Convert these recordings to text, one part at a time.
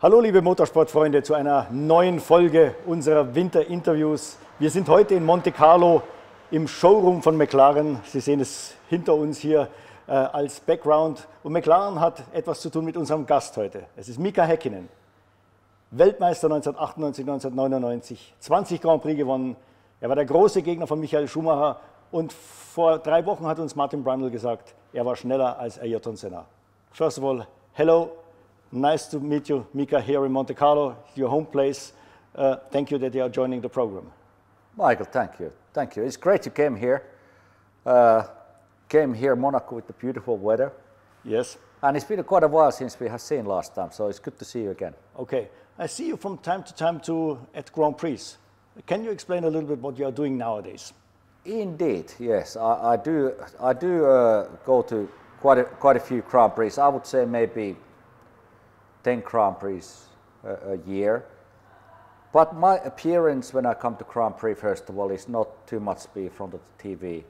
Hallo liebe Motorsportfreunde zu einer neuen Folge unserer Winter-Interviews. Wir sind heute in Monte Carlo im Showroom von McLaren. Sie sehen es hinter uns hier als Background. Und McLaren hat etwas zu tun mit unserem Gast heute. Es ist Mika Häkkinen, Weltmeister 1998, 1999, 20 Grand Prix gewonnen. Er war der große Gegner von Michael Schumacher und vor 3 Wochen hat uns Martin Brundle gesagt, er war schneller als Ayrton Senna. First of all, hello. Nice to meet you, Mika, here in Monte Carlo, your home place. Thank you that you are joining the program. Michael, thank you. Thank you. It's great you came here. Came here, Monaco, with the beautiful weather. Yes. And it's been quite a while since we have seen last time, so it's good to see you again. Okay. I see you from time to time at Grand Prix. Can you explain a little bit what you are doing nowadays? Indeed, yes. I do go to quite a few Grand Prix. I would say maybe 10 Grand Prix a year. But my appearance when I come to Grand Prix, first of all, is not too much be in front of the TV.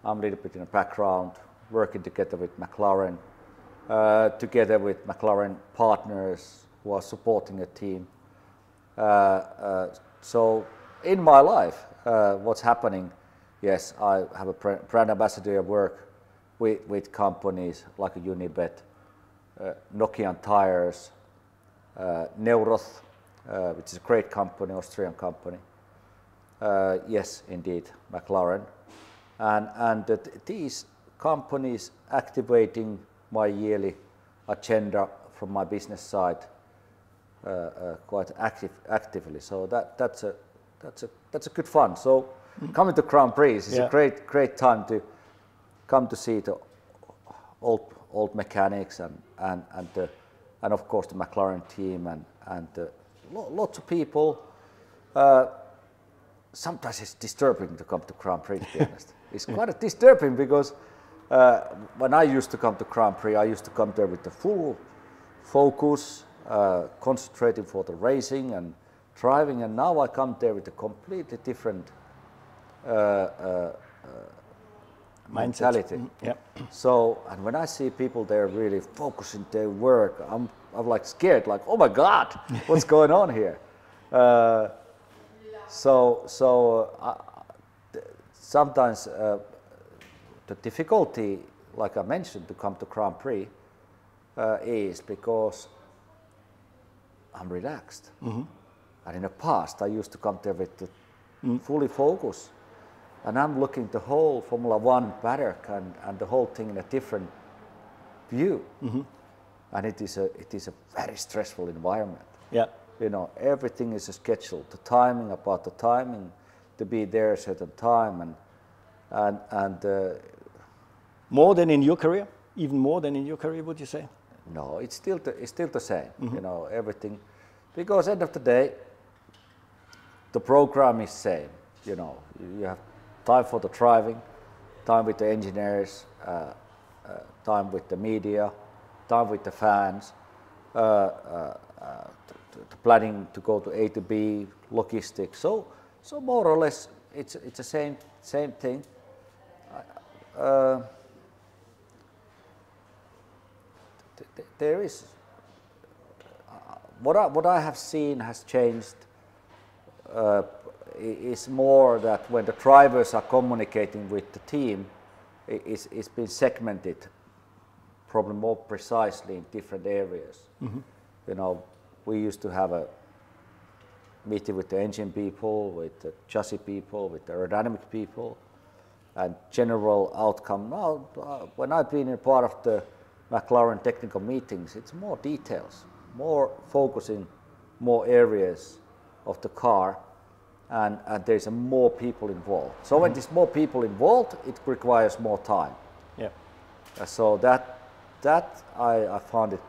I'm a little bit in the background, working together with McLaren, together with McLaren partners who are supporting a team. So in my life, what's happening, yes, I have a brand ambassador work with companies like a Unibet, Nokian Tires, Neuroth, which is a great company, Austrian company. Yes, indeed, McLaren. And these companies activating my yearly agenda from my business side quite actively. So that's a good fun. So coming to Grand Prix is a great time to come to see the old mechanics and of course the McLaren team and lots of people. Sometimes it's disturbing to come to Grand Prix, to be honest. It's quite disturbing because when I used to come to Grand Prix, I used to come there with the full focus, concentrating for the racing and driving, and now I come there with a completely different mentality. Yeah. So, and when I see people there really focusing their work, I'm like scared, like, oh my God, what's going on here? Sometimes the difficulty, like I mentioned, to come to Grand Prix is because I'm relaxed. Mm-hmm. And in the past, I used to come there with the fully focused. And I'm looking the whole Formula One paddock and the whole thing in a different view. Mm-hmm. And it is a very stressful environment. Yeah. You know, everything is scheduled. The timing, to be there at a certain time, and more than in your career, even more than in your career, would you say? No, it's still the same. Mm-hmm. You know, everything, because end of the day, the program is same. You know, you have time for the driving, time with the engineers, time with the media, time with the fans, the planning to go to A to B, logistics. So more or less, it's the same thing. There is what I have seen has changed. Is more that when the drivers are communicating with the team, it's been segmented, probably more precisely in different areas. Mm-hmm. You know, we used to have a meeting with the engine people, with the chassis people, with the aerodynamic people, and general outcome. Now, when I've been a part of the McLaren technical meetings, it's more details, more focusing, more areas of the car. And there's more people involved. So when there's more people involved, it requires more time. Yeah. So that I found it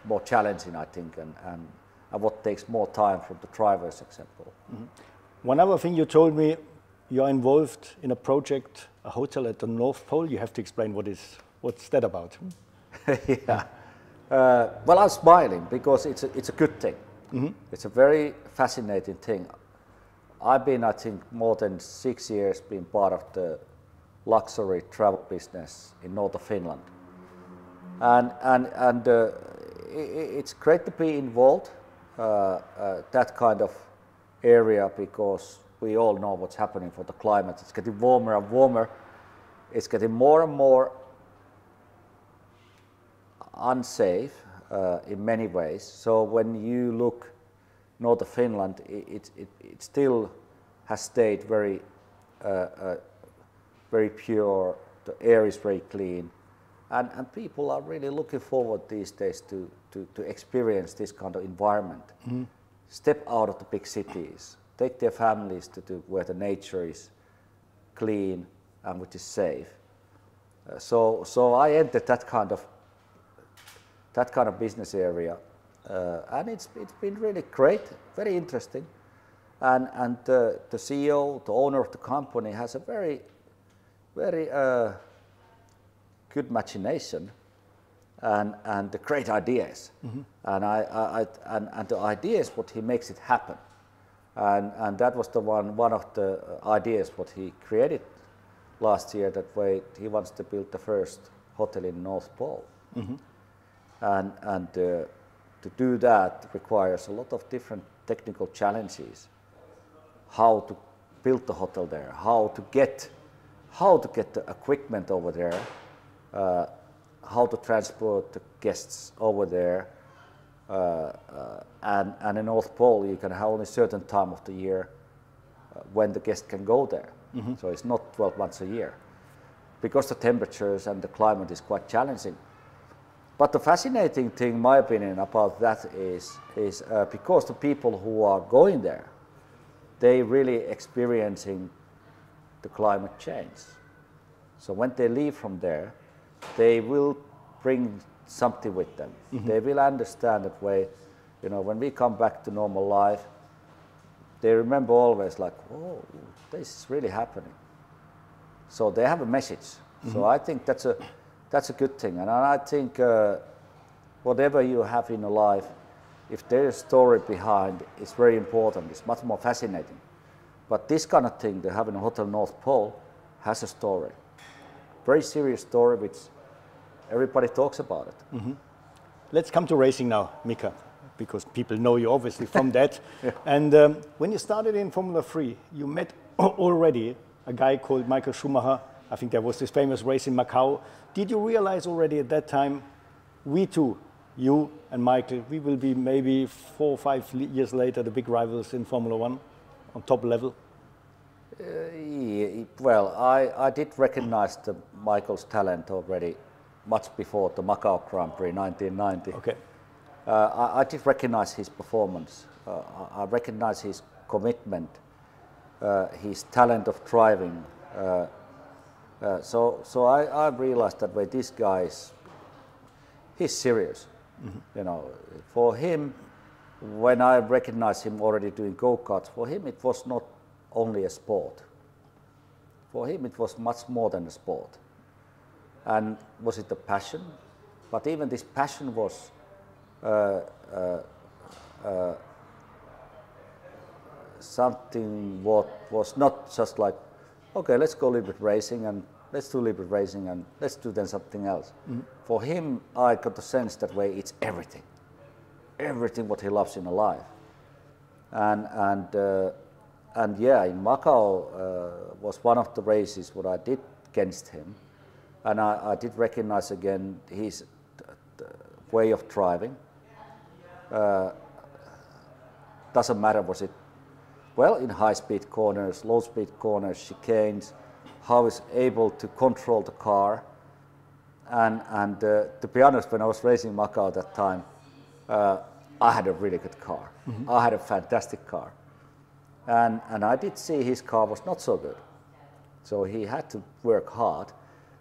more challenging, I think, and what takes more time from the driver's example. Mm-hmm. One other thing you told me, you're involved in a project, a hotel at the North Pole. You have to explain what's that about. Yeah. Well, I'm smiling because it's a good thing. Mm-hmm. It's a very fascinating thing. I've been, I think, more than 6 years being part of the luxury travel business in north of Finland. And it's great to be involved that kind of area, because we all know what's happening for the climate. It's getting warmer and warmer. It's getting more and more unsafe in many ways. So when you look north of Finland, it still has stayed very very pure. The air is very clean, and people are really looking forward these days to experience this kind of environment. Step out of the big cities, take their families to where the nature is clean and which is safe. So I entered that kind of business area, and it's been really great, very interesting. And the CEO, the owner of the company, has a very good imagination and the great ideas. And the ideas, what he makes it happen. And that was the one of the ideas what he created last year, that way he wants to build the first hotel in North Pole. And to do that requires a lot of different technical challenges. How to build the hotel there, how to get the equipment over there, how to transport the guests over there, and in North Pole you can have only a certain time of the year when the guest can go there. So it's not 12 months a year, because the temperatures and the climate is quite challenging. But the fascinating thing, in my opinion, about that is because the people who are going there, they really experiencing the climate change. So when they leave from there, they will bring something with them. They will understand that way, when we come back to normal life, they remember always like, oh, this is really happening. So they have a message. So I think that's a good thing. And I think whatever you have in your life, if there is a story behind, it's very important. It's much more fascinating. But this kind of thing, they have in a Hotel North Pole, has a story. Very serious story, which everybody talks about it. Let's come to racing now, Mika, because people know you obviously from that. And when you started in Formula 3, you met already a guy called Michael Schumacher. I think there was this famous race in Macau. Did you realize already at that time, we two, you and Michael, we will be maybe 4 or 5 years later the big rivals in Formula 1 on top level? Well, I did recognize Michael's talent already much before the Macau Grand Prix 1990. Okay. I did recognize his performance. I recognize his commitment, his talent of driving. So I realized that way this guy he's serious. For him, when I recognized him already doing go-karts, for him it was not only a sport. For him it was much more than a sport. And was it a passion? But even this passion was something what was not just like, okay, let's go a little bit racing and let's do a little bit racing and let's do then something else. For him, I got the sense that way it's everything. Everything what he loves in life. And yeah, in Macau was one of the races what I did against him. And I did recognize again his way of driving. Doesn't matter was it, well, in high-speed corners, low-speed corners, chicanes, how he's able to control the car. And to be honest, when I was racing Macau at that time, I had a really good car. I had a fantastic car. And I did see his car was not so good. So he had to work hard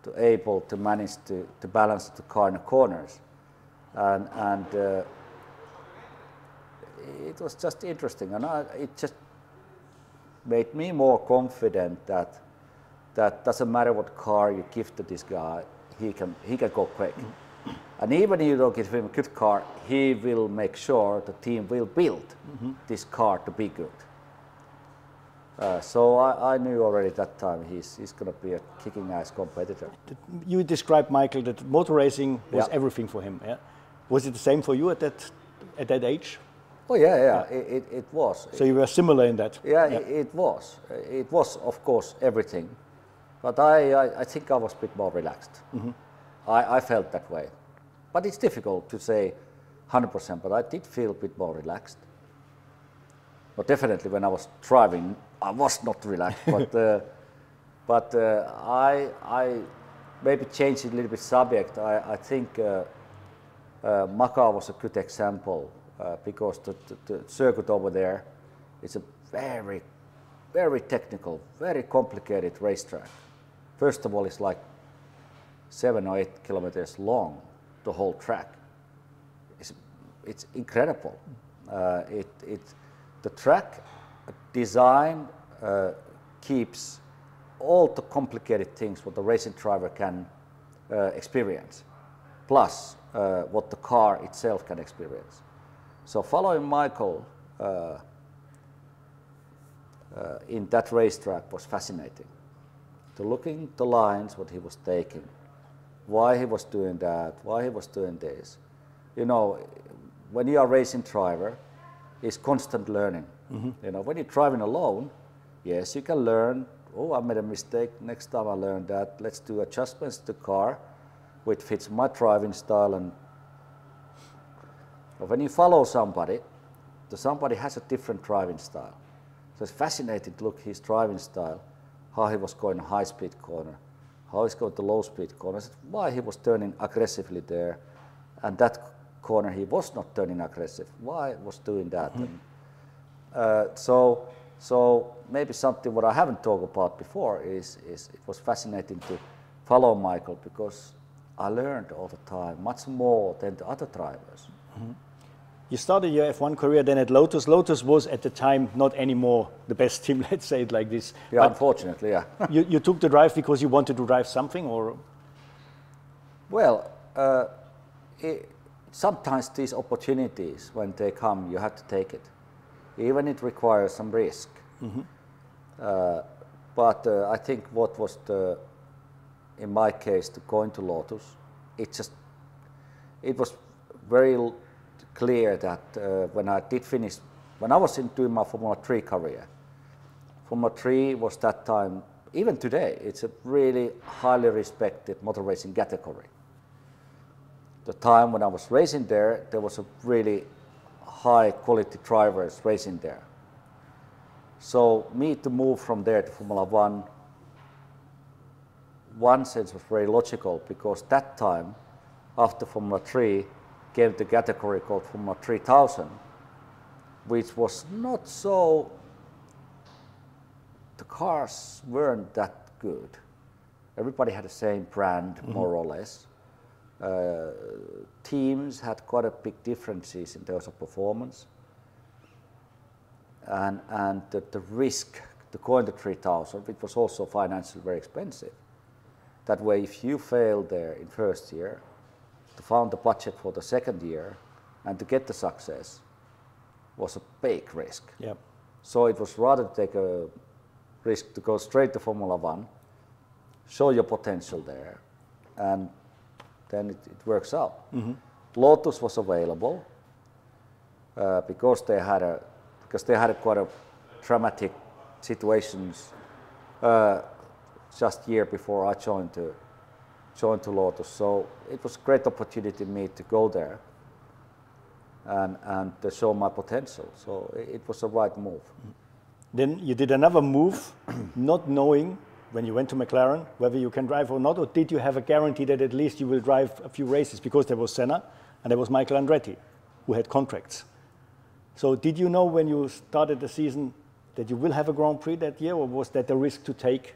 to able to manage to balance the car in the corners. And it was just interesting. And it just made me more confident that doesn't matter what car you give to this guy, he can go quick. And even if you don't give him a good car, he will make sure the team will build this car to be good. So I knew already that time he's going to be a kicking ass competitor. You described, Michael, that motor racing was Yeah. everything for him. Yeah? Was it the same for you at that age? Oh yeah. It was. So you were similar in that? Yeah, it was. It was, of course, everything. But I think I was a bit more relaxed. I felt that way. But it's difficult to say 100%, but I did feel a bit more relaxed. But definitely when I was driving, I was not relaxed. But I maybe changed a little bit subject. I think Macau was a good example because the circuit over there is a very, very technical, very complicated racetrack. First of all, it's like 7 or 8 kilometers long, the whole track. It's incredible. The track design keeps all the complicated things what the racing driver can experience, plus what the car itself can experience. So following Michael in that racetrack was fascinating. To looking the lines, what he was taking, why he was doing that, why he was doing this. You know, when you are a racing driver, it's constant learning. You know, when you're driving alone, yes, you can learn. Oh, I made a mistake. Next time I learn that. Let's do adjustments to the car, which fits my driving style. And but when you follow somebody, somebody has a different driving style. So it's fascinating to look his driving style, how he was going high-speed corner, how he's going to low-speed corners, why he was turning aggressively there, and that corner he was not turning aggressive. Why was doing that? And, so maybe something what I haven't talked about before is it was fascinating to follow Michael because I learned all the time much more than the other drivers. You started your F1 career then at Lotus. Lotus was at the time not anymore the best team, let's say it like this. Yeah, but unfortunately, yeah. you took the drive because you wanted to drive something, or? Well, sometimes these opportunities, when they come, you have to take it. Even it requires some risk. But I think what was in my case, to go into Lotus, it was very clear that when I did finish, when I was doing my Formula 3 career, Formula 3 was that time, even today, it's a really highly respected motor racing category. The time when I was racing there was a really high quality drivers racing there. So me to move from there to Formula 1, one sense was very logical because that time, after Formula 3, came the category called Formula 3000, which was not so, the cars weren't that good. Everybody had the same brand, more or less. Teams had quite a big differences in terms of performance. And the risk to go into 3000, it was also financially very expensive. That way, if you failed there in first year, to find the budget for the second year and to get the success was a big risk. Yep. So it was rather to take a risk to go straight to Formula 1, show your potential there, and then it works out. Lotus was available because they had quite a dramatic situations just year before I joined to Lotus. So it was a great opportunity for me to go there and to show my potential. So it was the right move. Then you did another move, not knowing when you went to McLaren whether you can drive or not, or did you have a guarantee that at least you will drive a few races, because there was Senna and there was Michael Andretti who had contracts. So did you know when you started the season that you will have a Grand Prix that year, or was that a risk to take?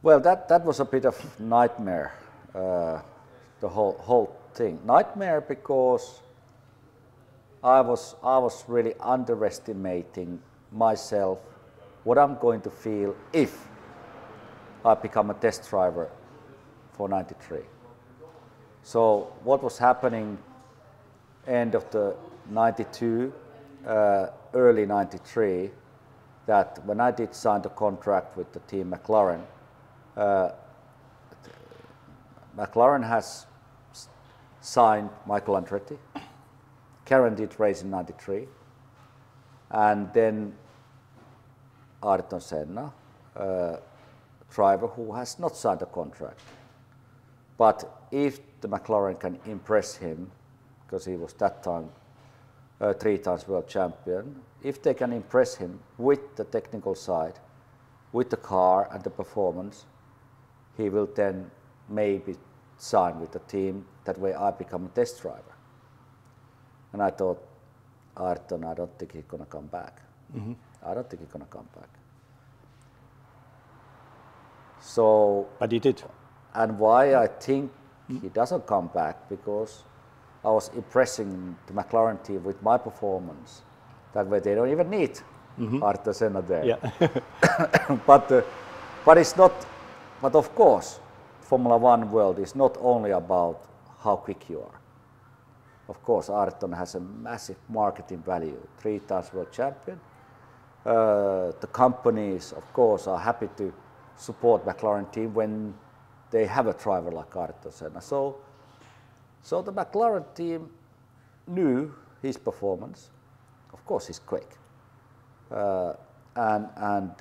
Well, that was a bit of nightmare, the whole thing. Nightmare because I was really underestimating myself, what I'm going to feel if I become a test driver for 93. So what was happening end of the 92, early 93, that when I did sign the contract with the team McLaren, McLaren has signed Michael Andretti, guaranteed race in '93, and then Ayrton Senna, driver who has not signed a contract. But if the McLaren can impress him, because he was that time 3 times world champion, if they can impress him with the technical side, with the car and the performance, he will then maybe sign with the team. That way I become a test driver. And I thought, Ayrton, I don't think he's going to come back. I don't think he's going to come back. So, but he did. And why I think he doesn't come back, because I was impressing the McLaren team with my performance. That way they don't even need Ayrton Senna there. Yeah. but it's not. But of course, Formula One world is not only about how quick you are. Of course, Ayrton has a massive marketing value. 3 times world champion. The companies, of course, are happy to support McLaren team when they have a driver like Ayrton Senna. So the McLaren team knew his performance. Of course, he's quick, and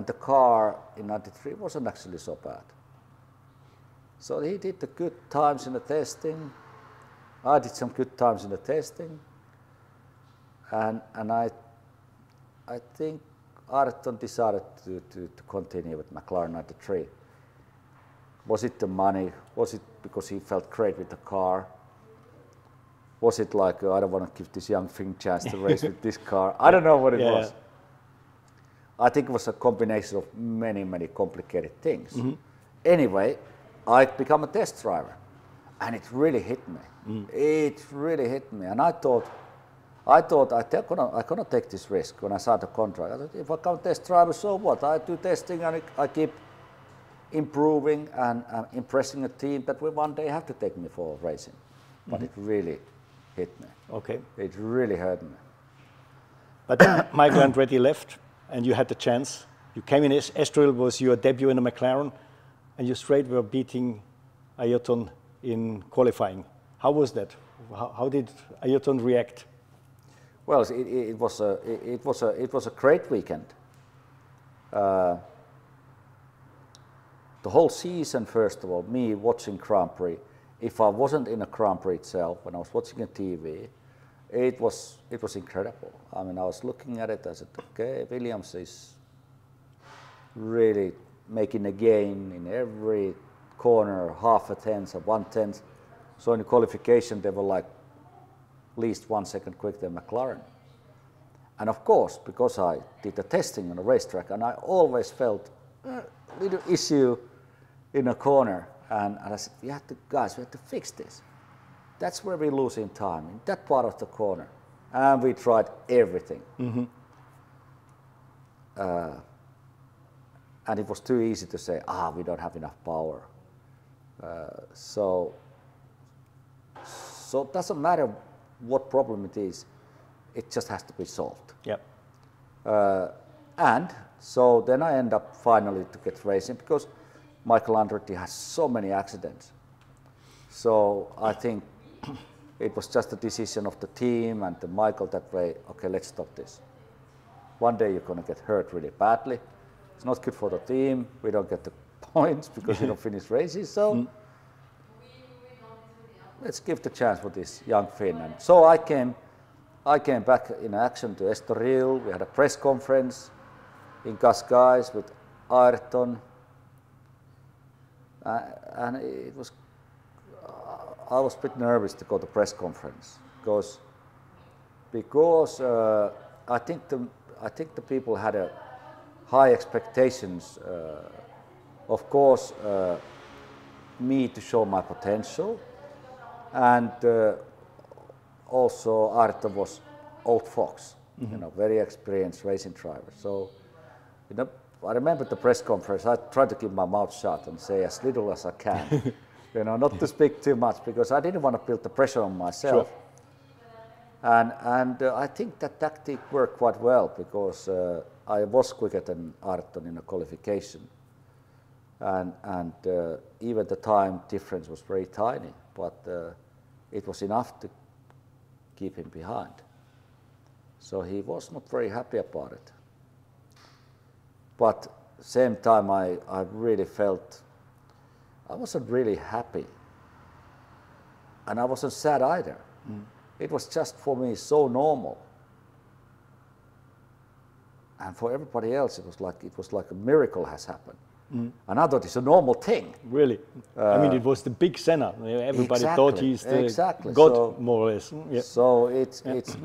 the car in '93 wasn't actually so bad. So he did the good times in the testing. I did some good times in the testing, and I think Ayrton decided to continue with McLaren '93. Was it the money? Was it because he felt great with the car? Was it like, I don't want to give this young Finn chance to race with this car? I don't know what it was. I think it was a combination of many, many complicated things. Anyway, I became a test driver, and it really hit me. It really hit me, and I thought I'm gonna take this risk when I signed the contract. I thought, if I come test driver, so what? I do testing and I keep improving and impressing a team that will one day have to take me for racing. But it really hit me. Okay. It really hurt me. But then Michael Andretti left, and you had the chance. You came in, Estoril was your debut in the McLaren, and you straight were beating Ayrton in qualifying. How was that? How did Ayrton react? Well, it was a great weekend. The whole season, first of all, me watching Grand Prix. If I wasn't in a Grand Prix itself, when I was watching a TV, it was incredible. I mean, I was looking at it. I said, okay, Williams is really making a gain in every corner, half a tenth or 1/10. So in the qualification, they were like at least 1 second quicker than McLaren. And of course, because I did the testing on the racetrack, and I always felt a little issue in a corner, and I said, we have to fix this. That's where we're losing time, in that part of the corner. And we tried everything. And it was too easy to say, we don't have enough power. So it doesn't matter what problem it is, it just has to be solved. Yep. And so then I end up finally to get racing, because Michael Andretti has so many accidents. So I think it was just a decision of the team and the Michael that way, okay, let's stop this. One day you're going to get hurt really badly. It's not good for the team. We don't get the points because you don't finish races. So let's give the chance for this young Finn. And so I came back in action to Estoril. We had a press conference in Cascais with Ayrton. And it was, I was a bit nervous to go to press conference because I think the people had a high expectations. Of course, me to show my potential, and also Ayrton was old fox, very experienced racing driver. So, I remember the press conference, I tried to keep my mouth shut and say as little as I can, not to speak too much, because I didn't want to build the pressure on myself. Sure. And I think that tactic worked quite well because I was quicker than Ayrton in a qualification. And even the time difference was very tiny, but it was enough to keep him behind. So he was not very happy about it. But same time I really felt I wasn't really happy. And I wasn't sad either. It was just for me so normal. And for everybody else it was like a miracle has happened. And I thought it's a normal thing. Really? I mean, it was the big Senna. Everybody thought he's the God, so, more or less. Yeah. So it's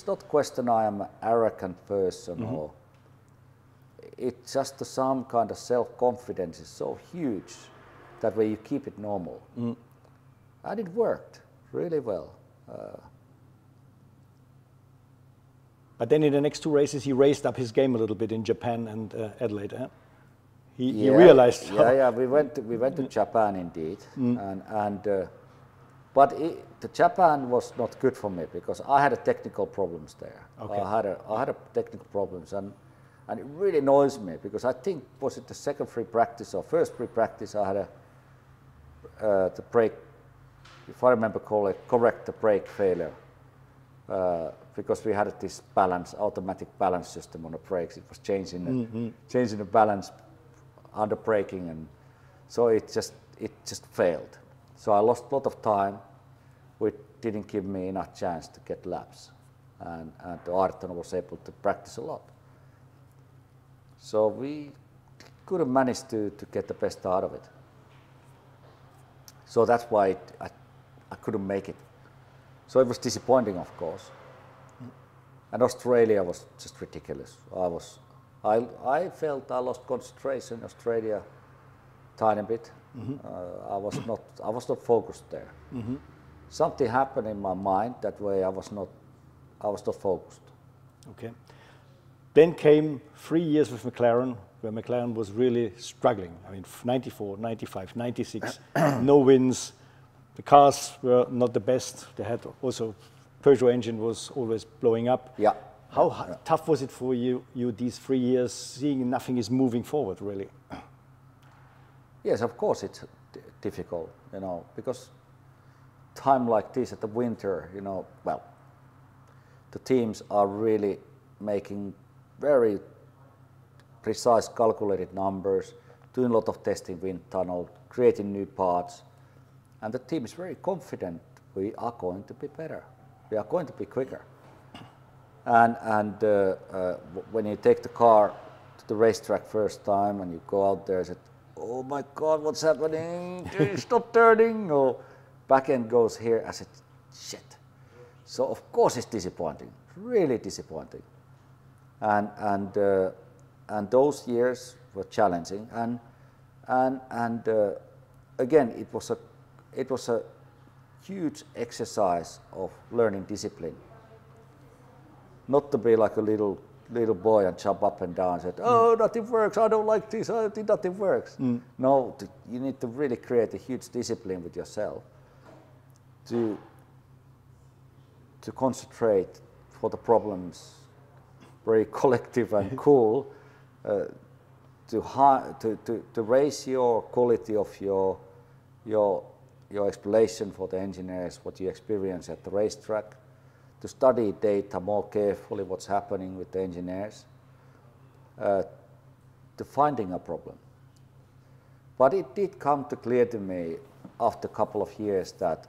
not question I am an arrogant person or it's just some kind of self-confidence is so huge that way you keep it normal. And it worked really well. But then in the next two races he raised up his game a little bit in Japan and Adelaide. He realized. We went to Japan indeed, but the Japan was not good for me because I had technical problems there. Okay. I had technical problems, and it really annoys me because I think was it the second free practice or first free practice I had the brake, if I remember correct, the brake failure. Because we had this automatic balance system on the brakes. It was changing the balance under braking, and so it just failed. So I lost a lot of time, which didn't give me enough chance to get laps, and Ayrton was able to practice a lot. So we couldn't manage to get the best out of it. So that's why I couldn't make it. So it was disappointing, of course. And Australia was just ridiculous. I felt I lost concentration in Australia tiny bit. I was not focused there. Something happened in my mind that way. I was not focused. Okay. Then came 3 years with McLaren, where McLaren was really struggling. I mean, 94, 95, 96, no wins. The cars were not the best. They had also Peugeot engine was always blowing up. Yeah. How tough was it for you these 3 years, seeing nothing is moving forward, really? Yes, of course it's difficult, because time like this at the winter, well, the teams are really making very precise calculated numbers, doing a lot of testing wind tunnel, creating new parts, and the team is very confident we are going to be better. We are going to be quicker. And when you take the car to the racetrack first time and you go out there and say, oh my God, what's happening? Stop turning. Or back end goes here. I said, shit. So of course it's disappointing, really disappointing. And those years were challenging. And again, it was a huge exercise of learning discipline. Not to be like a little boy and jump up and down and say, oh, nothing works, I don't like this, nothing works. No, you need to really create a huge discipline with yourself to concentrate for the problems, very collective and cool, to raise your quality of your explanation for the engineers, what you experience at the racetrack, to study data more carefully, what's happening with the engineers, to finding a problem. But it did come to clear to me after a couple of years that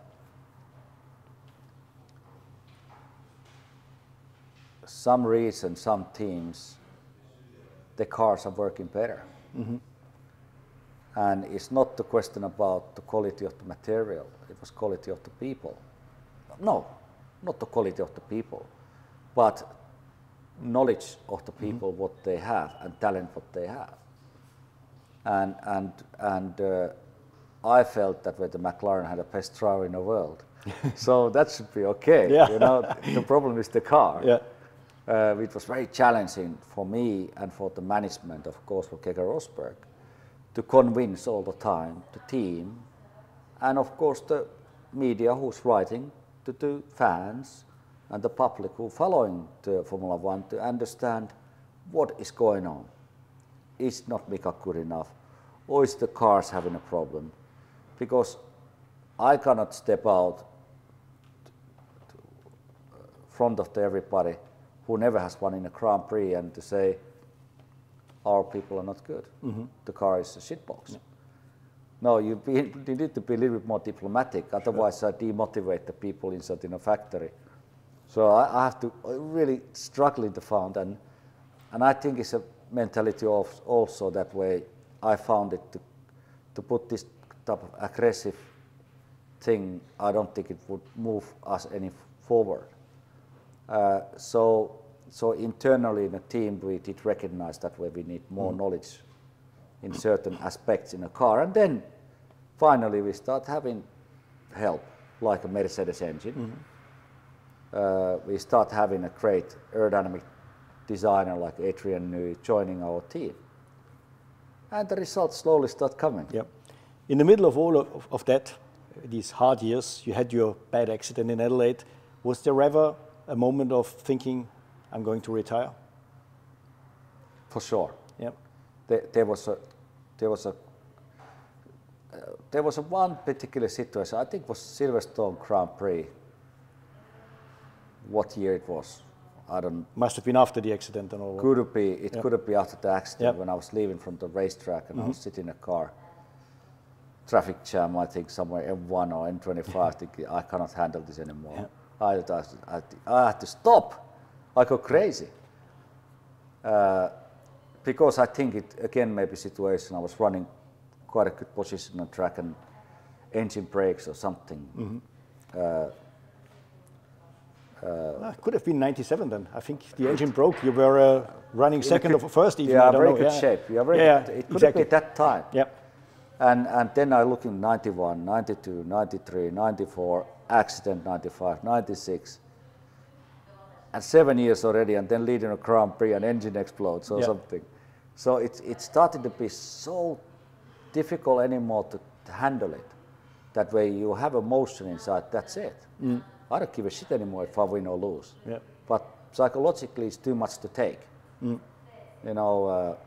some reason, some teams, the cars are working better. And it's not the question about the quality of the material, it was quality of the people. No, not the quality of the people, but knowledge of the people, what they have, and talent what they have. And I felt that the McLaren had the best driver in the world. So that should be okay. The problem is the car. It was very challenging for me and for the management, of course, for Keke Rosberg, to convince all the time the team, and of course the media who's writing, to the fans, and the public who following the Formula One to understand what is going on. Is not Mika good enough, or is the cars having a problem? Because I cannot step out front of everybody who never has won in a Grand Prix and to say our people are not good. The car is a shitbox. Yeah. No, you need to be a little bit more diplomatic, otherwise I demotivate the people inside in a factory. So I have to really struggling to find, and I think it's a mentality of also that way I found it to put this type of aggressive thing. I don't think it would move us any forward. So internally in the team we did recognize that way we need more knowledge in certain aspects in a car, and then finally we start having help like a Mercedes engine. We start having a great aerodynamic designer like Adrian Newey joining our team, and the results slowly start coming. Yep. In the middle of all of that, these hard years, you had your bad accident in Adelaide. Was there ever a moment of thinking, I'm going to retire? For sure. Yep. There was a one particular situation. I think it was Silverstone Grand Prix. What year it was? I don't. Must have been after the accident and all. Could it be? It could have been after the accident when I was leaving from the racetrack and I was sitting in a car. Traffic jam, I think somewhere M1 or M25. I think I cannot handle this anymore. Yeah. I had to stop. I go crazy. Because I think it again maybe situation. I was running quite a good position on track and engine brakes or something. It could have been 97 then. I think the engine broke. You were running second or first even. Yeah, very good shape. You are very good. It could have been that time. Yep. And then I look in 91, 92, 93, 94, accident 95, 96. And 7 years already, and then leading a Grand Prix and engine explodes or something. So it started to be so difficult anymore to handle it. That way you have emotion inside, that's it. I don't give a shit anymore if I win or lose. Yep. But psychologically it's too much to take. You know,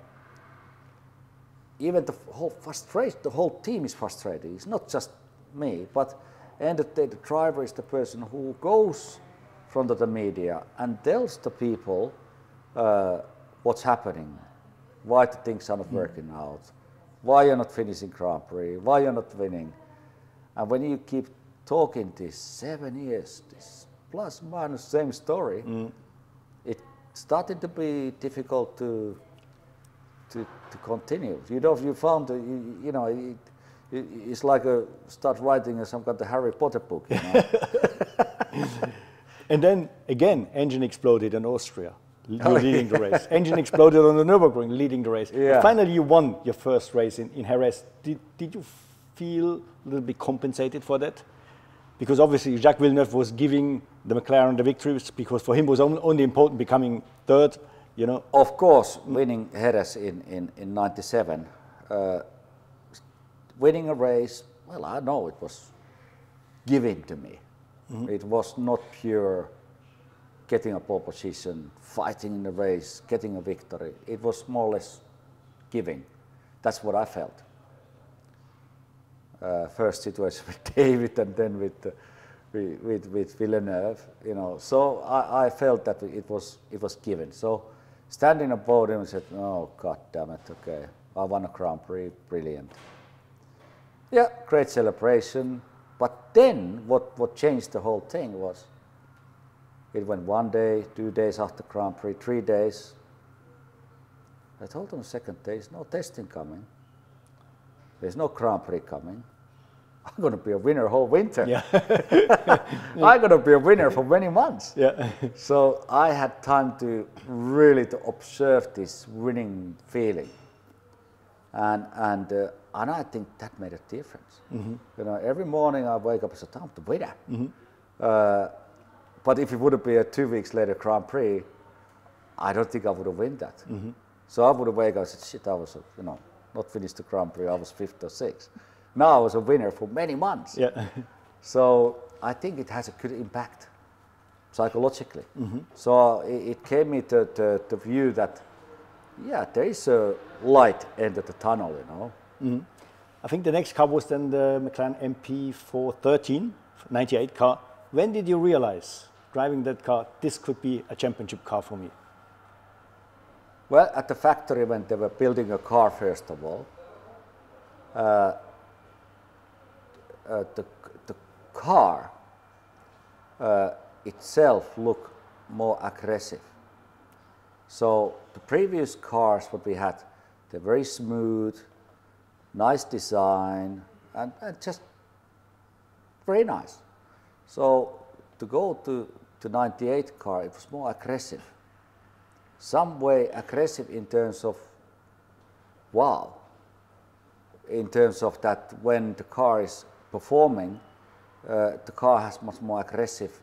even the whole frustration, the whole team is frustrated. It's not just me, but end of the day, the driver is the person who goes front of the media and tells the people what's happening, why the things are not working out, why you're not finishing Grand Prix, why you're not winning. And when you keep talking this 7 years, this plus minus same story, it started to be difficult to continue. You know, you found, you know, it's like start writing some kind of Harry Potter book. You know? And then again, engine exploded in Austria, leading the race. Engine exploded on the Nürburgring, leading the race. Yeah. Finally, you won your first race in Jerez. Did you feel a little bit compensated for that? Because obviously Jacques Villeneuve was giving the McLaren the victories because for him it was only important becoming third. You know. Of course, winning Jerez in '97, winning a race. Well, I know it was given to me. It was not pure getting a pole position, fighting in the race, getting a victory. It was more or less giving. That's what I felt. First situation with David and then with Villeneuve, you know. So I felt that it was given. So standing on the podium and said, "Oh God damn it! Okay, I won a Grand Prix, brilliant." Yeah, great celebration. But then what changed the whole thing was it went 1 day, 2 days after Grand Prix, 3 days. I told them the second day, there's no testing coming. There's no Grand Prix coming. I'm going to be a winner whole winter. Yeah. I'm going to be a winner for many months. Yeah. So I had time to really to observe this winning feeling. And I think that made a difference. You know, every morning I wake up and say, "I'm the winner." But if it would have been 2 weeks later Grand Prix, I don't think I would have won that. So I would have wake up and said, "Shit, I was, you know, not finished the Grand Prix. I was 5th or 6th." Now I was a winner for many months. Yeah. So I think it has a good impact. psychologically. So it gave me the view that, yeah, there is a light end of the tunnel, you know. I think the next car was then the McLaren MP413, 98 car. When did you realize, driving that car, this could be a championship car for me? Well, at the factory when they were building a car, first of all, the car itself looked more aggressive. So the previous cars what we had, they're very smooth, nice design, and just very nice. So to go to 98 car, it was more aggressive. Some way aggressive in terms of, wow, in terms of that when the car is performing, the car has much more aggressive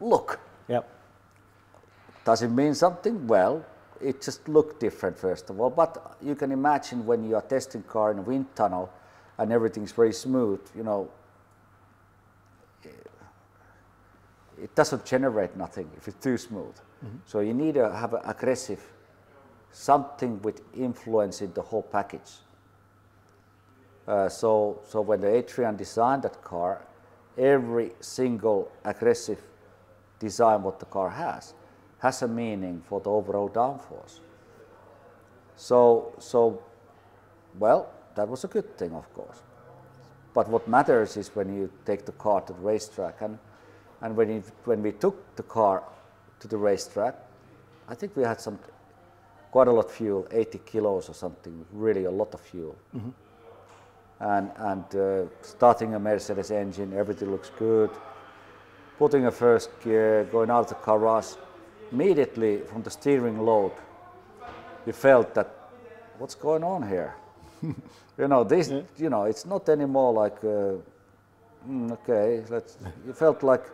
look. Yep. Does it mean something? Well, it just looked different first of all, but you can imagine when you are testing car in a wind tunnel and everything's very smooth, you know, it doesn't generate nothing if it's too smooth. So you need to have an aggressive, something with influence in the whole package. So when the Adrian designed that car, every single aggressive design what the car has a meaning for the overall downforce. So well, that was a good thing, of course. But what matters is when you take the car to the racetrack, and when we took the car to the racetrack, I think we had quite a lot of fuel, 80 kilos or something, really a lot of fuel. And starting a Mercedes engine, everything looks good. Putting a first gear, going out of the garage, immediately from the steering load, you felt that, what's going on here? You know, this, you know, it's not anymore like, okay, you felt like,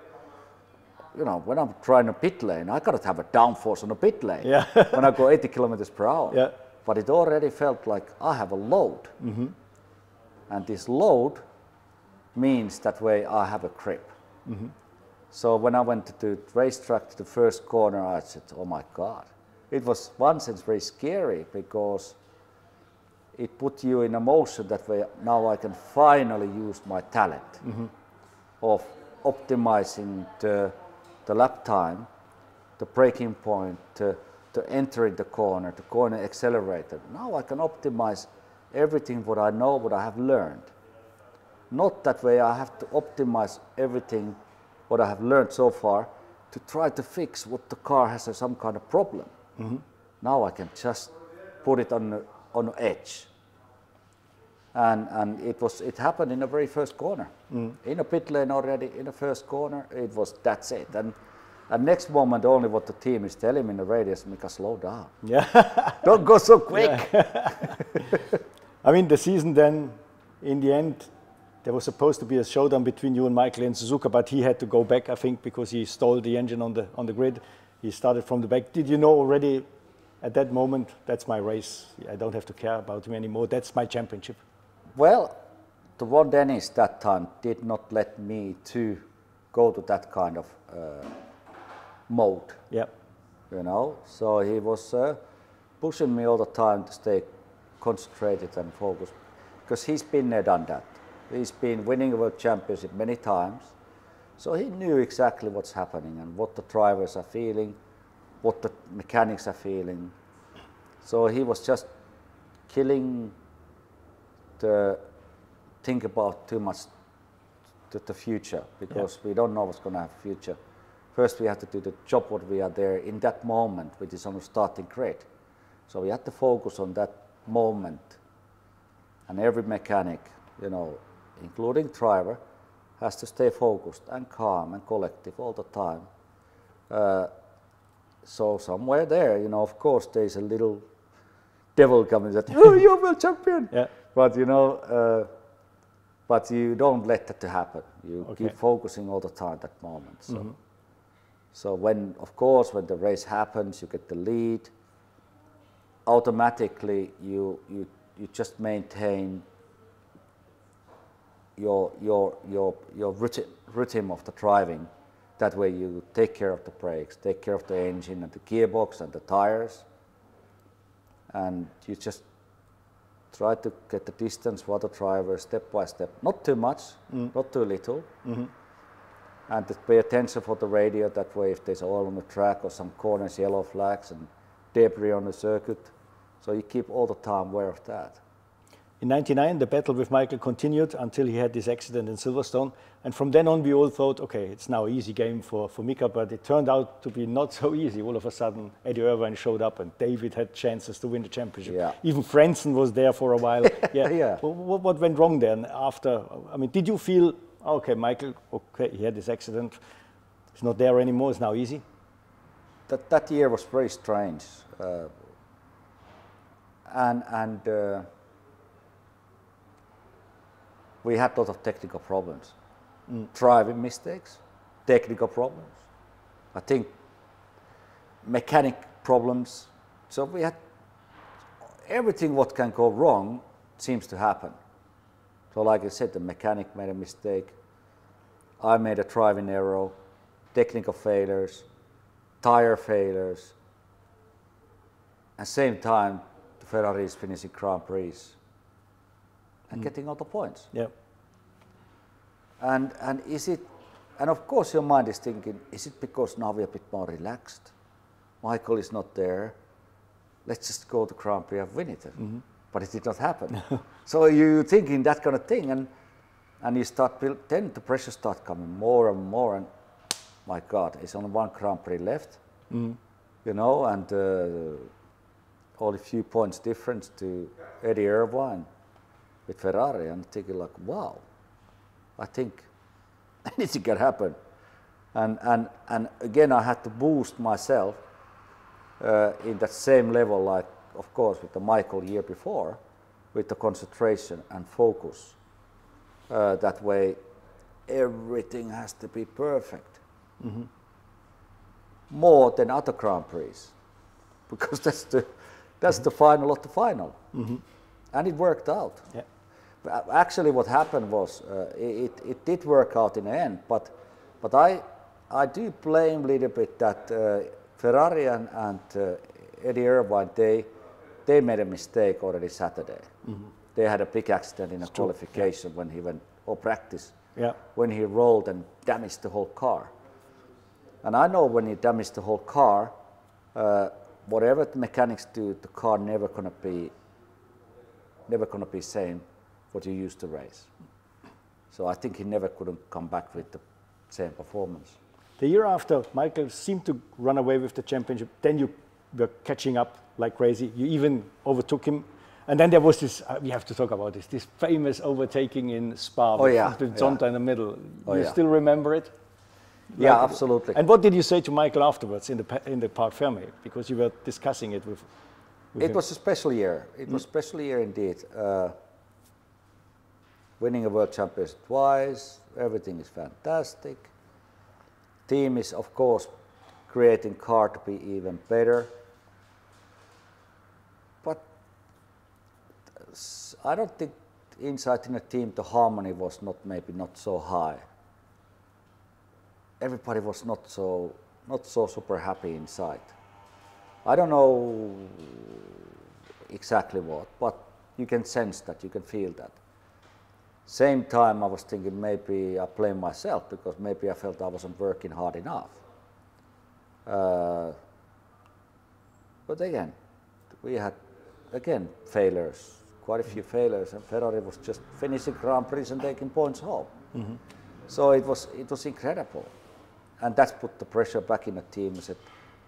you know, when I'm trying a pit lane, I gotta have a downforce on a pit lane when I go 80 kilometers per hour. Yeah. But it already felt like I have a load. And this load means that way I have a grip. So when I went to the racetrack to the first corner, I said, oh my God. It was one sense very scary because it put you in a motion that way. Now I can finally use my talent of optimizing the lap time, the braking point, to entering the corner accelerator. Now I can optimize everything what I know, what I have learned. Not that way I have to optimize everything what I have learned so far to try to fix what the car has some kind of problem. Now I can just put it on the edge. And it happened in the very first corner. In a pit lane already, in the first corner, that's it. And next moment only what the team is telling me in the radio is, Mika, slow down. Don't go so quick. I mean, the season then, in the end, there was supposed to be a showdown between you and Michael in Suzuka, but he had to go back, I think, because he stole the engine on the grid. He started from the back. Did you know already at that moment, that's my race. I don't have to care about him anymore. That's my championship. Well, the Ron Dennis that time did not let me to go to that kind of mode. Yeah. You know, so he was pushing me all the time to stay concentrated and focused, because he's been there, done that. He's been winning a world championship many times, so he knew exactly what's happening and what the drivers are feeling, what the mechanics are feeling. So he was just killing the think about too much the future, because we don't know what's going to have a future. First we have to do the job what we are there in that moment, which is on the starting grid. So we have to focus on that moment, and every mechanic, you know, including driver, has to stay focused and calm and collective all the time. So somewhere there, you know, of course there's a little devil coming that, oh, you're world champion. But you know, but you don't let that to happen. You keep focusing all the time that moment. So, so when, of course, when the race happens, you get the lead. Automatically, you just maintain your rhythm of the driving, That way you take care of the brakes, take care of the engine and the gearbox and the tires, and you just try to get the distance for the driver step by step, not too much, not too little, and to pay attention for the radio. That way, if there's oil on the track or some corners, yellow flags and debris on the circuit, so you keep all the time aware of that. In '99, the battle with Michael continued until he had this accident in Silverstone. And from then on, we all thought, okay, it's now an easy game for Mika, but it turned out to be not so easy. All of a sudden, Eddie Irvine showed up and David had chances to win the championship. Yeah. Even Frentzen was there for a while. Yeah. Yeah. What went wrong then after? I mean, did you feel, okay, Michael, okay, he had this accident, he's not there anymore, it's now easy? That year was very strange. We had a lot of technical problems. Driving mistakes, technical problems, I think mechanic problems. So we had everything what can go wrong seems to happen. So like I said, the mechanic made a mistake, I made a driving error, technical failures, tire failures. At the same time, the Ferrari is finishing Grand Prix and getting all the points. Yeah. And is it, and of course your mind is thinking, is it because now we're a bit more relaxed? Michael is not there, let's just go to Grand Prix and win it. But it did not happen. So you're thinking that kind of thing, and you start, then the pressure starts coming more and more, and my God, it's only one Grand Prix left, you know, and only a few points difference to Eddie Irvine with Ferrari, and thinking like, wow, I think anything can happen. And again, I had to boost myself in that same level, like, of course, with the Michael year before, with the concentration and focus. That way, everything has to be perfect. More than other Grand Prix, because that's the final of the final. And it worked out. Yeah. Actually, what happened was it did work out in the end, but I do blame a little bit that Ferrari and Eddie Irvine, they made a mistake already Saturday. They had a big accident in a qualification when he went, or practice, when he rolled and damaged the whole car. And I know when you damage the whole car, whatever the mechanics do, the car never gonna be same what you used to race. So I think he never couldn't come back with the same performance. The year after, Michael seemed to run away with the championship. Then you were catching up like crazy. You even overtook him. And then there was this, we have to talk about this famous overtaking in Spa with Zonta in the middle. You still remember it? Yeah, absolutely. And what did you say to Michael afterwards in the Parc Fermé? Because you were discussing it with it him. was a special year. It was a special year indeed. Winning a world championship twice, everything is fantastic. Team is, of course, creating car to be even better. But I don't think inside in a team the harmony was maybe not so high. Everybody was not so super happy inside. I don't know exactly what, but you can sense that, you can feel that. Same time I was thinking maybe I blame myself because maybe I felt I wasn't working hard enough. But again, we had failures, quite a few failures, and Ferrari was just finishing Grand Prix and taking points home. So it was incredible. And that's put the pressure back in the team and said,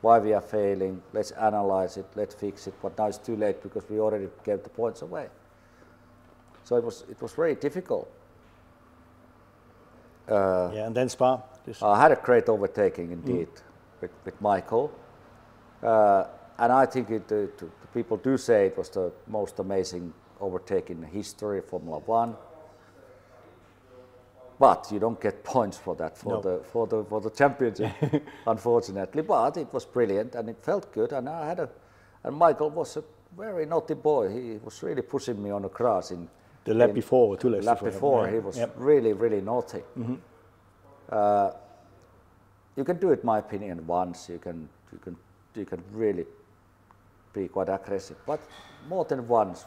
why we are failing, let's analyze it, let's fix it, but now it's too late because we already gave the points away. So it was very difficult. And then Spa. I had a great overtaking indeed with Michael. And I think the people do say it was the most amazing overtaking in the history of Formula One. But you don't get points for that for the championship, unfortunately. But it was brilliant and it felt good. And and Michael was a very naughty boy. He was really pushing me on the grass in the lap before, or 2 laps before. He was really naughty. you can do it, my opinion, once. You can really be quite aggressive, but more than once,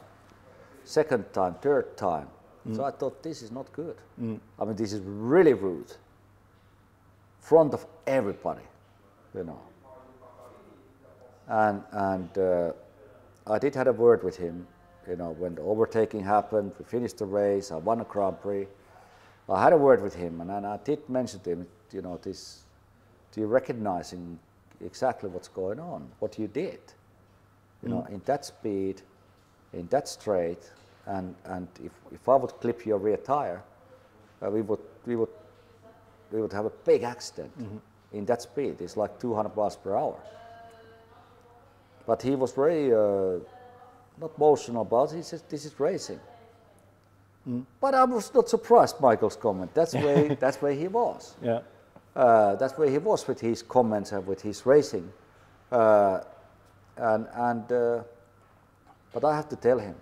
second time, third time. So I thought this is not good. I mean, this is really rude. Front of everybody, you know. And I did have a word with him, you know, when the overtaking happened, we finished the race, I won a Grand Prix. I had a word with him, and I did mention to him, you know, this, do you recognizing exactly what's going on, what you did, you know, in that speed, in that straight, and if I would clip your rear tire, we would have a big accident in that speed. It's like 200 miles per hour. But he was very not emotional about it. He said, "This is racing." But I was not surprised Michael's comment. That's where he was. Yeah. That's where he was with his comments and with his racing. But I have to tell him.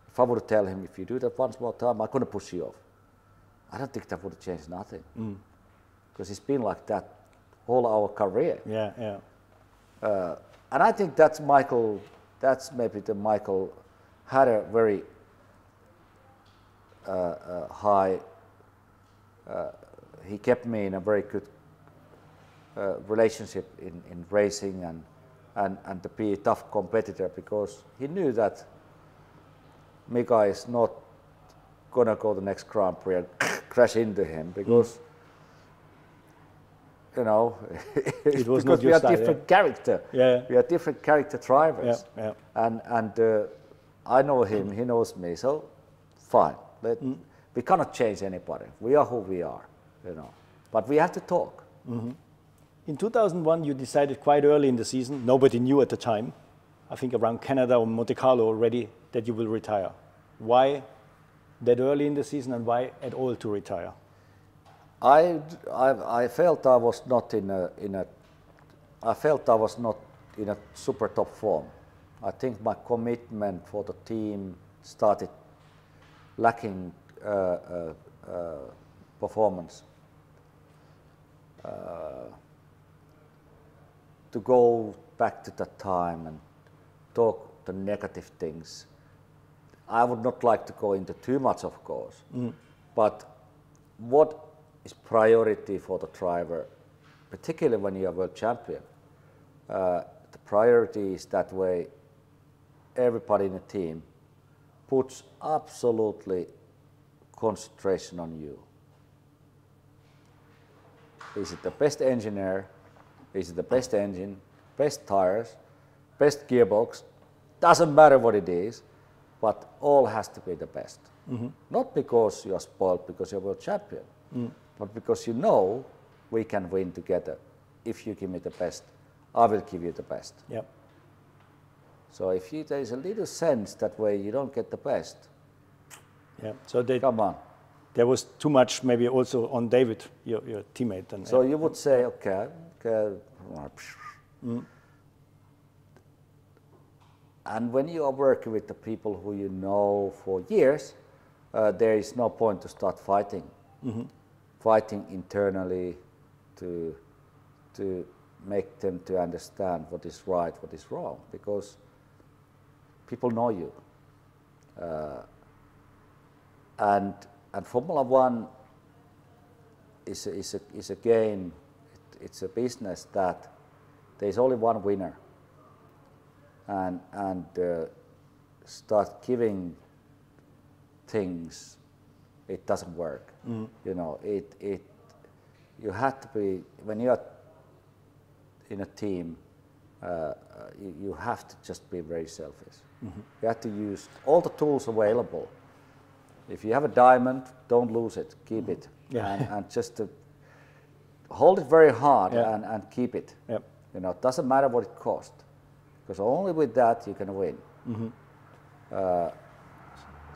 If I would tell him, if you do that once more time, I'm going to push you off. I don't think that would have changed nothing. Because it's been like that whole our career. Yeah, yeah. And I think that's Michael, that's maybe the Michael had a very high, he kept me in a very good relationship in racing and to be a tough competitor, because he knew that Mika is not going to go the next Grand Prix and crash into him, because you know, it was because not we your are style, different character. Yeah. We are different character drivers. Yeah. And I know him, he knows me, so fine. We cannot change anybody. We are who we are, you know. But we have to talk. In 2001, you decided quite early in the season, nobody knew at the time, I think around Canada or Monte Carlo already, that you will retire. Why that early in the season, and why at all to retire? I felt I was not in a super top form. I think my commitment for the team started lacking performance. To go back to that time and talk the negative things, I would not like to go into too much, of course. But what is priority for the driver, particularly when you are world champion? The priority is that way everybody in the team puts absolutely concentration on you. Is it the best engineer? Is it the best engine, best tires, best gearbox? Doesn't matter what it is, but all has to be the best. Not because you are spoiled because you're world champion, but because you know we can win together. If you give me the best, I will give you the best. Yep. So if there is a little sense that way you don't get the best, so come on. There was too much maybe also on David, your teammate. And, so you would say, okay. And when you are working with the people who you know for years, there is no point to start fighting. Fighting internally to make them to understand what is right, what is wrong, because people know you. And Formula One is a game, it's a business that there's only one winner. And start giving things, it doesn't work. You know, you have to be, when you are in a team, you have to just be very selfish. You have to use all the tools available. If you have a diamond, don't lose it, keep it. And just hold it very hard and keep it. You know, it doesn't matter what it costs, because only with that you can win.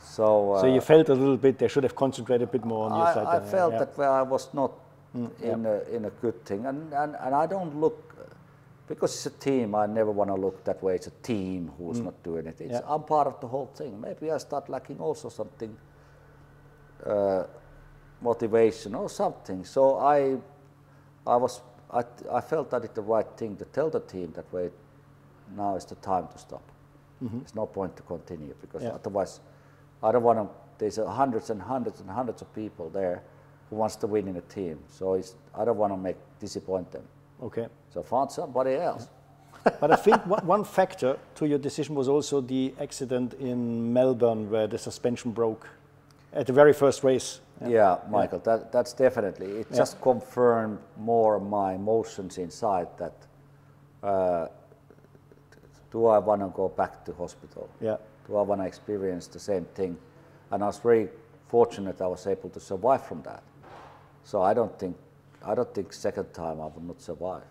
So you felt a little bit they should have concentrated a bit more on your side. I felt that I was not in a good thing, and I don't look, because it's a team, I never want to look that way. It's a team who's not doing it. I'm part of the whole thing. Maybe I start lacking also something motivation or something. So I felt I did the right thing to tell the team that way. Now is the time to stop. There's no point to continue because otherwise, I don't want to. There's hundreds and hundreds and hundreds of people there who wants to win in a team. So I don't want to disappoint them. Okay. So find somebody else. But I think one factor to your decision was also the accident in Melbourne where the suspension broke at the very first race. Yeah, Michael, that's definitely. It just confirmed more my emotions inside that do I want to go back to hospital? Yeah. Do I want to experience the same thing? And I was very fortunate I was able to survive from that. So I don't think second time I would not survive.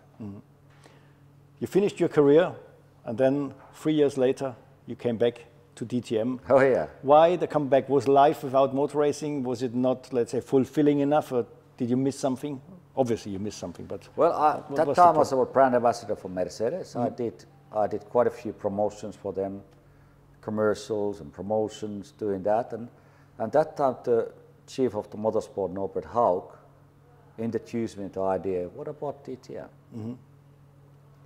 You finished your career, and then 3 years later, you came back to DTM. Oh yeah. Why the comeback? Was life without motor racing, was it not, let's say, fulfilling enough, or did you miss something? Obviously you missed something, but... Well, that time I was a brand ambassador for Mercedes. I did quite a few promotions for them, commercials and promotions, doing that. And that time the chief of the motorsport, Norbert Haug, introduced me to the idea, what about DTM?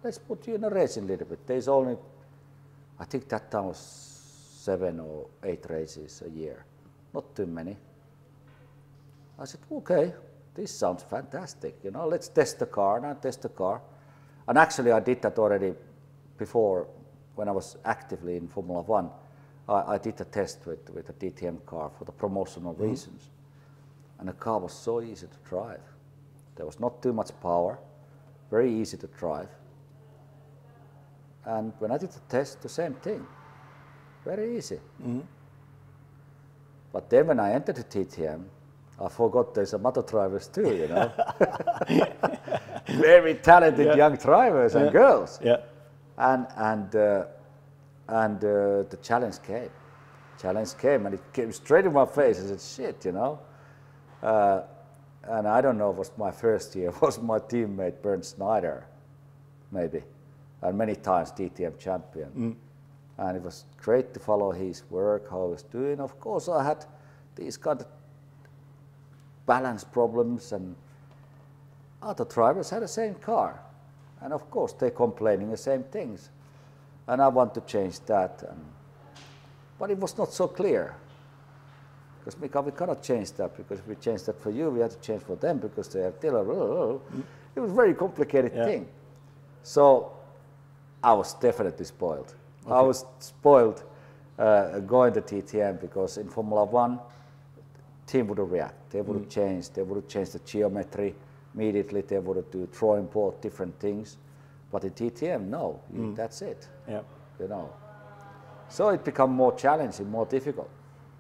Let's put you in a racing a little bit. There's only, I think that time was 7 or 8 races a year, not too many. I said, okay, this sounds fantastic. You know, let's test the car. And I test the car. And actually I did that already before when I was actively in Formula 1. I did a test with a DTM car for the promotional reasons. And the car was so easy to drive. There was not too much power, very easy to drive. And when I did the test, the same thing, very easy. But then when I entered the DTM, I forgot there's some other drivers too, you know. Very talented young drivers and girls. Yeah. And the challenge came. Challenge came, and it came straight in my face. I said, shit, you know. And I don't know, it was my first year, was my teammate Bernd Schneider, maybe. And many times DTM champion. And it was great to follow his work, how he was doing. Of course, I had these kind of balance problems, and other drivers had the same car. And of course, they're complaining the same things. And I want to change that. But it was not so clear. Because Mika, we cannot change that, because if we change that for you, we have to change for them, because they are still it was a very complicated thing. So I was definitely spoiled. Okay. I was spoiled going to TTM, because in Formula 1, team would react. They would change. They would change the geometry immediately. They would do drawing board, different things. But in TTM, no, that's it. Yeah. You know. So it became more challenging, more difficult.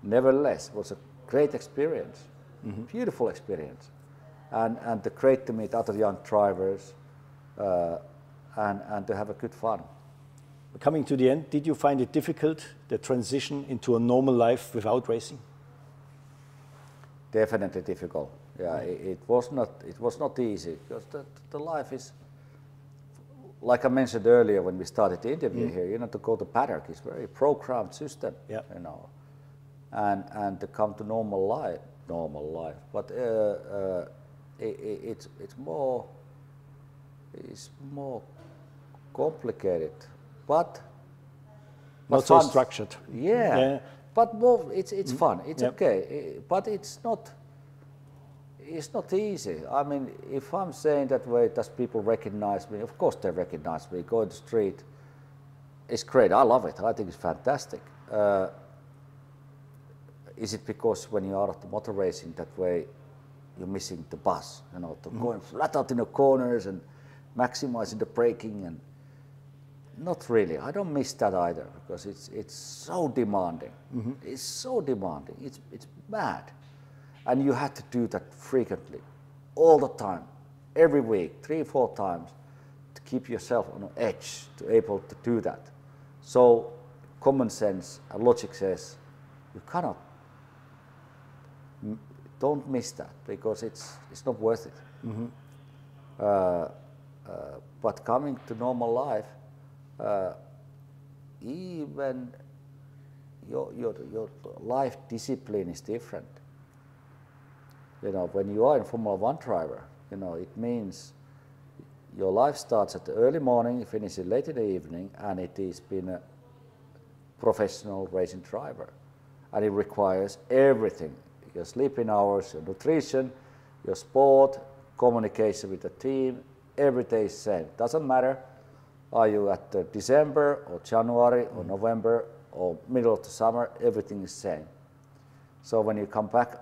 Nevertheless, it was a great experience, beautiful experience, and great to meet other young drivers, and to have a good fun. Coming to the end, did you find it difficult, the transition into a normal life without racing? Definitely difficult. Yeah, it was not easy, because the life is, like I mentioned earlier when we started the interview here. You know, to go to paddock is very programmed system. Yeah. You know, and to come to normal life. But it's more complicated, but not so structured. Yeah. But more, it's fun. It's okay, but it's not easy. I mean, if I'm saying that way, does people recognize me? Of course they recognize me. Go in the street, it's great. I love it. I think it's fantastic. Is it because when you are at the motor racing that way, you're missing the bus? You know, to going flat out in the corners and maximizing the braking, and not really. I don't miss that either, because it's so demanding. It's so demanding. It's mad. And you have to do that frequently, all the time, every week, 3-4 times, to keep yourself on the edge, to able to do that. So common sense and logic says you cannot. Don't miss that, because it's not worth it. But coming to normal life, even your life discipline is different. You know, when you are a Formula One driver, you know, it means your life starts at the early morning, you finish it late in the evening, and it is being a professional racing driver. And it requires everything, your sleeping hours, your nutrition, your sport, communication with the team, every day is same. Doesn't matter, are you at December or January or November or middle of the summer, everything is same. So when you come back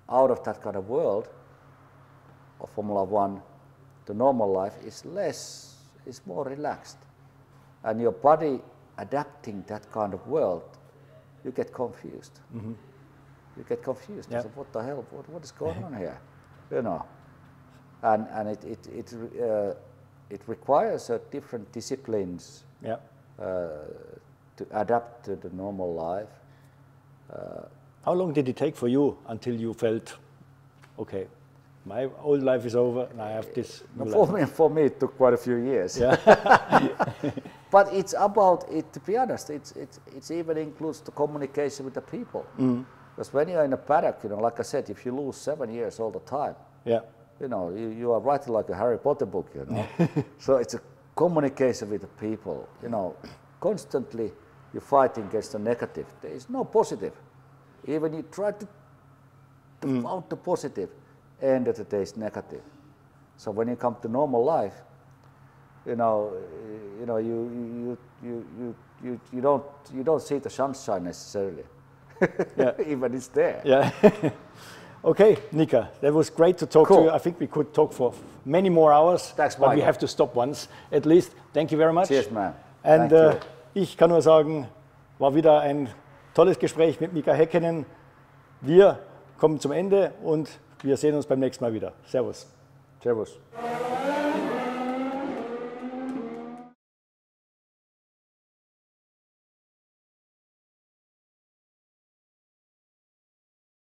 out of that kind of world of Formula One, the normal life is more relaxed. And your body adapting that kind of world, you get confused. Mm-hmm. You get confused. Yep. So what the hell, what is going on here? You know, and it requires different disciplines. Yep. To adapt to the normal life. How long did it take for you until you felt, okay, my old life is over and I have this new life? For me, it took quite a few years. Yeah. But it's about it. To be honest, it's even includes the communication with the people. Mm. Because when you're in a paddock, you know, like I said, if you lose 7 years all the time, yeah, you know, you are writing like a Harry Potter book, you know. So it's a communication with the people. You know, constantly you're fighting against the negative. There is no positive. Even you try to find the positive, end of the day is negative. So when you come to normal life, you don't see the sunshine necessarily. Yeah. Even it's there. Yeah. Okay, Mika, that was great to talk to you. I think we could talk for many more hours. Thanks, but we have to stop once at least. Thank you very much. Cheers, man. And ich kann nur sagen, war wieder ein tolles Gespräch mit Mika Häkkinen. Wir kommen zum Ende und wir sehen uns beim nächsten Mal wieder. Servus. Servus.